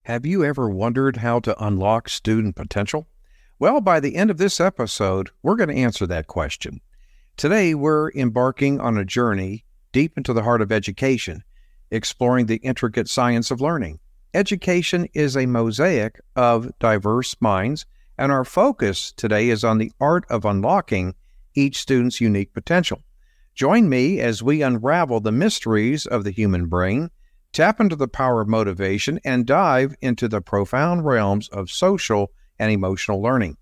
Have you ever wondered how to unlock student potential? Well, by the end of this episode, we're going to answer that question. Today, we're embarking on a journey deep into the heart of education, exploring the intricate science of learning. Education is a mosaic of diverse minds, and our focus today is on the art of unlocking each student's unique potential. Join me as we unravel the mysteries of the human brain, tap into the power of motivation, and dive into the profound realms of social and emotional learning.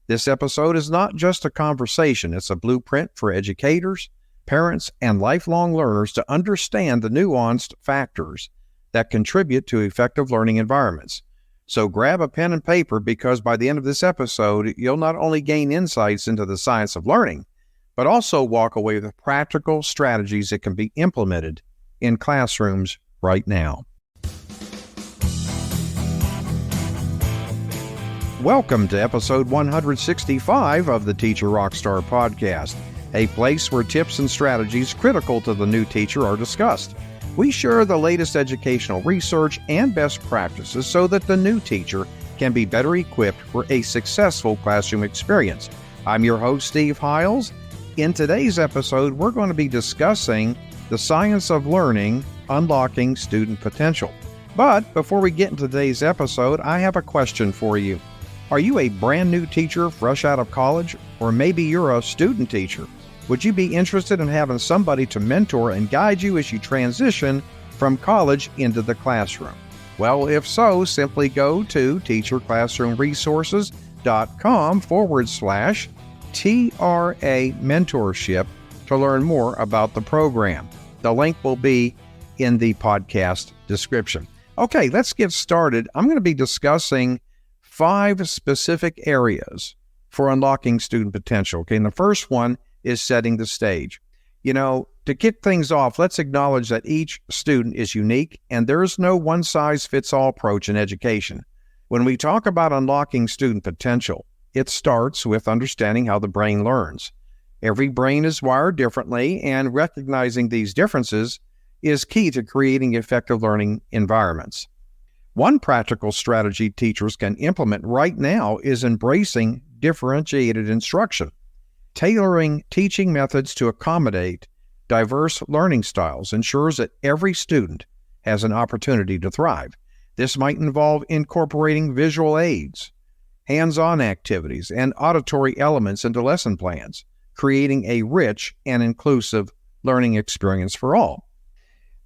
This episode is not just a conversation, it's a blueprint for educators, parents, and lifelong learners to understand the nuanced factors that contribute to effective learning environments. So grab a pen and paper, because by the end of this episode, you'll not only gain insights into the science of learning, but also walk away with practical strategies that can be implemented in classrooms right now. Welcome to episode 165 of the Teacher Rockstar Podcast, a place where tips and strategies critical to the new teacher are discussed. We share the latest educational research and best practices so that the new teacher can be better equipped for a successful classroom experience. I'm your host, Steve Hiles. In today's episode, we're going to be discussing the science of learning, unlocking student potential. But before we get into today's episode, I have a question for you. Are you a brand new teacher fresh out of college? Or maybe you're a student teacher? Would you be interested in having somebody to mentor and guide you as you transition from college into the classroom? Well, if so, simply go to teacherclassroomresources.com/TRA mentorship to learn more about the program. The link will be in the podcast description. Okay, let's get started. I'm going to be discussing 5 specific areas for unlocking student potential. Okay, and the first one is setting the stage. To kick things off, let's acknowledge that each student is unique and there is no one-size-fits-all approach in education. When we talk about unlocking student potential, it starts with understanding how the brain learns. Every brain is wired differently, and recognizing these differences is key to creating effective learning environments. One practical strategy teachers can implement right now is embracing differentiated instruction. Tailoring teaching methods to accommodate diverse learning styles ensures that every student has an opportunity to thrive. This might involve incorporating visual aids, hands-on activities, and auditory elements into lesson plans, creating a rich and inclusive learning experience for all.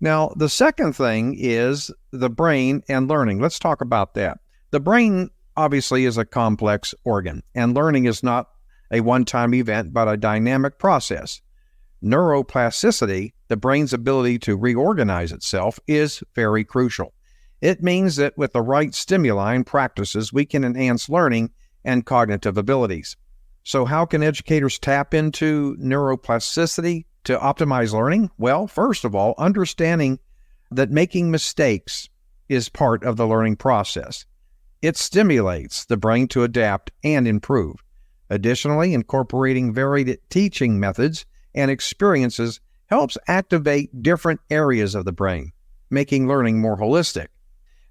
Now, the second thing is the brain and learning. Let's talk about that. The brain obviously is a complex organ, and learning is not a one-time event, but a dynamic process. Neuroplasticity, the brain's ability to reorganize itself, is very crucial. It means that with the right stimuli and practices, we can enhance learning and cognitive abilities. So how can educators tap into neuroplasticity to optimize learning? Well, first of all, understanding that making mistakes is part of the learning process. It stimulates the brain to adapt and improve. Additionally, incorporating varied teaching methods and experiences helps activate different areas of the brain, making learning more holistic.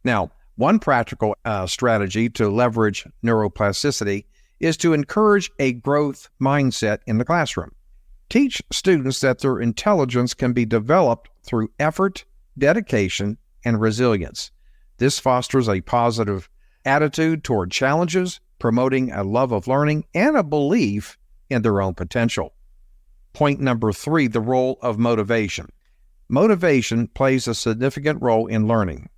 Now, one practical strategy to leverage neuroplasticity is to encourage a growth mindset in the classroom. Teach students that their intelligence can be developed through effort, dedication, and resilience. This fosters a positive attitude toward challenges, promoting a love of learning and a belief in their own potential. Point number 3, the role of motivation. Motivation plays a significant role in learning.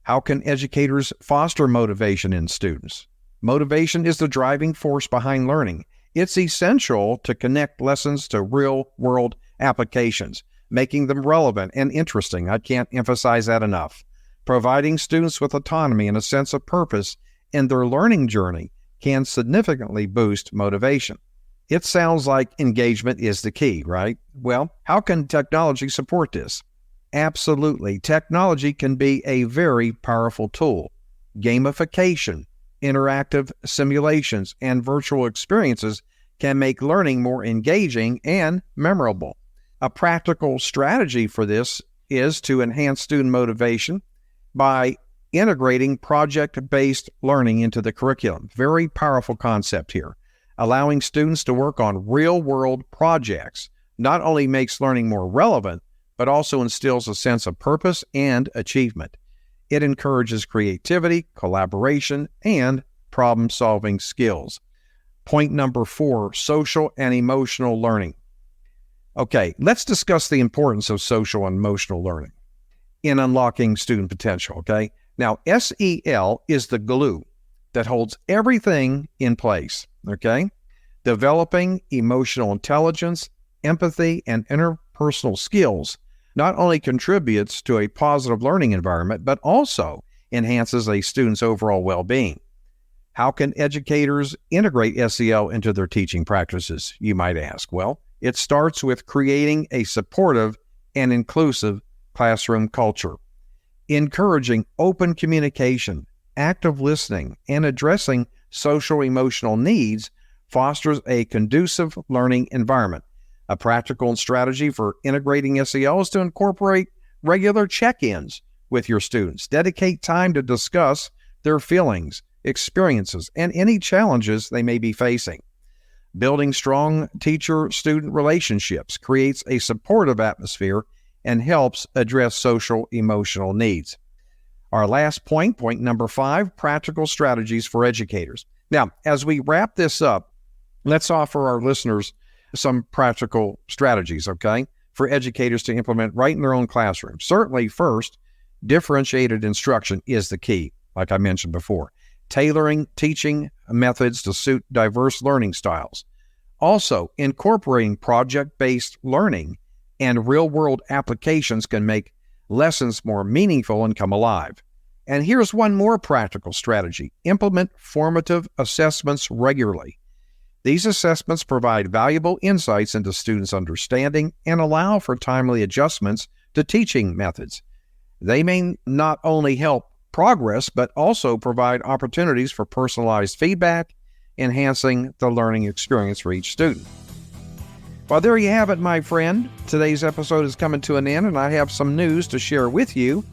How can educators foster motivation in students? Motivation is the driving force behind learning. It's essential to connect lessons to real-world applications, making them relevant and interesting. I can't emphasize that enough. Providing students with autonomy and a sense of purpose in their learning journey can significantly boost motivation. It sounds like engagement is the key, right? Well, how can technology support this? Absolutely. Technology can be a very powerful tool. Gamification, interactive simulations, and virtual experiences can make learning more engaging and memorable. A practical strategy for this is to enhance student motivation by integrating project-based learning into the curriculum. Very powerful concept here. Allowing students to work on real-world projects not only makes learning more relevant, but also instills a sense of purpose and achievement. It encourages creativity, collaboration, and problem-solving skills. Point number 4, social and emotional learning. Okay, let's discuss the importance of social and emotional learning in unlocking student potential, okay? Now, SEL is the glue that holds everything in place, okay? Developing emotional intelligence, empathy, and interpersonal skills not only contributes to a positive learning environment, but also enhances a student's overall well-being. How can educators integrate SEL into their teaching practices, you might ask? Well, it starts with creating a supportive and inclusive classroom culture. Encouraging open communication, active listening, and addressing social emotional needs fosters a conducive learning environment. A practical strategy for integrating SEL is to incorporate regular check-ins with your students. Dedicate time to discuss their feelings, experiences, and any challenges they may be facing. Building strong teacher-student relationships creates a supportive atmosphere and helps address social emotional needs. Our last point, point number 5, practical strategies for educators. Now, as we wrap this up, let's offer our listeners some practical strategies, okay, for educators to implement right in their own classroom. Certainly, first, differentiated instruction is the key, like I mentioned before. Tailoring teaching methods to suit diverse learning styles. Also, incorporating project-based learning and real-world applications can make lessons more meaningful and come alive. And here's one more practical strategy. Implement formative assessments regularly. These assessments provide valuable insights into students' understanding and allow for timely adjustments to teaching methods. They may not only help progress, but also provide opportunities for personalized feedback, enhancing the learning experience for each student. Well, there you have it, my friend. Today's episode is coming to an end, and I have some news to share with you.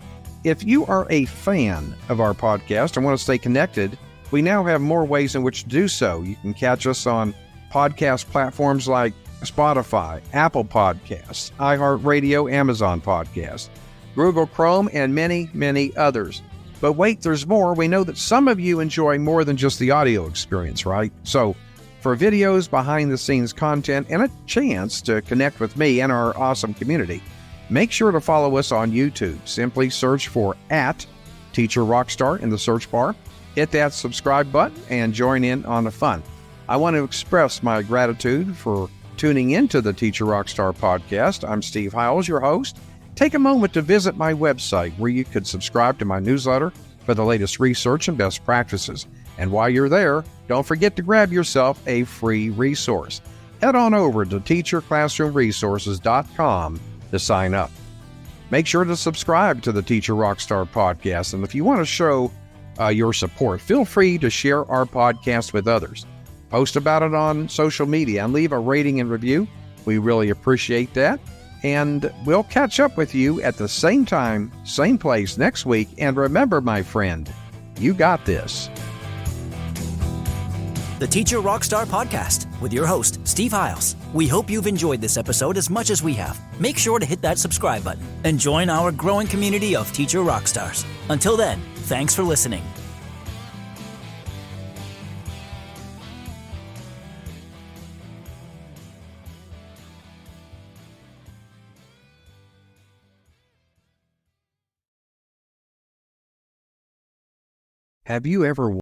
If you are a fan of our podcast and want to stay connected, we now have more ways in which to do so. You can catch us on podcast platforms like Spotify, Apple Podcasts, iHeartRadio, Amazon Podcasts, Google Chrome, and many, many others. But wait, there's more. We know that some of you enjoy more than just the audio experience, right? So for videos, behind-the-scenes content, and a chance to connect with me and our awesome community, make sure to follow us on YouTube. Simply search for @TeacherRockstar in the search bar. Hit that subscribe button and join in on the fun. I want to express my gratitude for tuning into the Teacher Rockstar podcast. I'm Steve Hiles, your host. Take a moment to visit my website where you could subscribe to my newsletter for the latest research and best practices. And while you're there, don't forget to grab yourself a free resource. Head on over to teacherclassroomresources.com to sign up. Make sure to subscribe to the Teacher Rockstar podcast. And if you want to show your support, feel free to share our podcast with others. Post about it on social media and leave a rating and review. We really appreciate that. And we'll catch up with you at the same time, same place next week. And remember, my friend, you got this. The Teacher Rockstar Podcast with your host, Steve Hiles. We hope you've enjoyed this episode as much as we have. Make sure to hit that subscribe button and join our growing community of Teacher Rockstars. Until then, thanks for listening. Have you ever